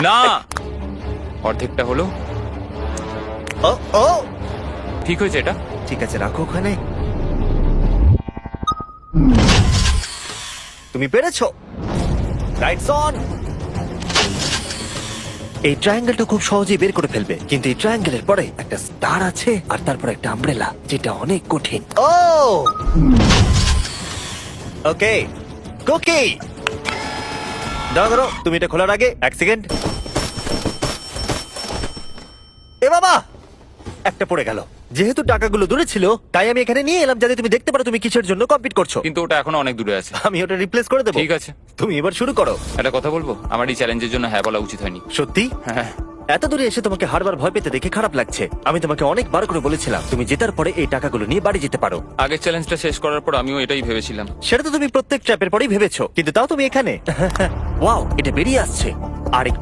না, অর্ধেকটা হলো। ও ও ঠিক হয়েছে এটা। ঠিক আছে, রাখো ওখানে। তুমি পেরেছো। Lights on. এই ট্রায়াঙ্গেলটা খুব সহজেই বের করে ফেলবে, কিন্তু এই ট্রায়াঙ্গেলের পরে একটা স্টার আছে আর তারপর একটা আমব্রেলা, যেটা অনেক কঠিন। ও ওকে, কুকি দাঁড়াও দাঁড়াও, তুমি এটা খোলার আগে এক সেকেন্ড। এ বাবা, একটা পড়ে গেল। যেহেতু টাকাগুলো দূরে ছিল, তাই আমি এখানে নিয়ে এলাম যাতে তুমি দেখতে পারো তুমি কিসের জন্য কম্পিট করছো। কিন্তু ওটা এখনো অনেক দূরে আছে। আমি ওটা রিপ্লেস করে দেবো। ঠিক আছে, তুমি এবার শুরু করো। একটা কথা বলবো, আমার এই চ্যালেঞ্জের জন্য হ্যাঁ বলা উচিত হয়নি। সত্যি? হ্যাঁ। এত দূরে এসে তোমাকে হারবার ভয় পেতে দেখে খারাপ লাগছে। আমি তোমাকে অনেকবার করে বলেছিলাম তুমি জেতার পরে এই টাকাগুলো নিয়ে বাড়ি যেতে পারো। আগের চ্যালেঞ্জটা শেষ করার পর আমিও এটাই ভেবেছিলাম। সেটা তো তুমি প্রত্যেক ট্র্যাপের পরেই ভেবেছো, কিন্তু তাও তুমি এখানে। ওয়াও, এটা বেরিয়ে আসছে। আর একটু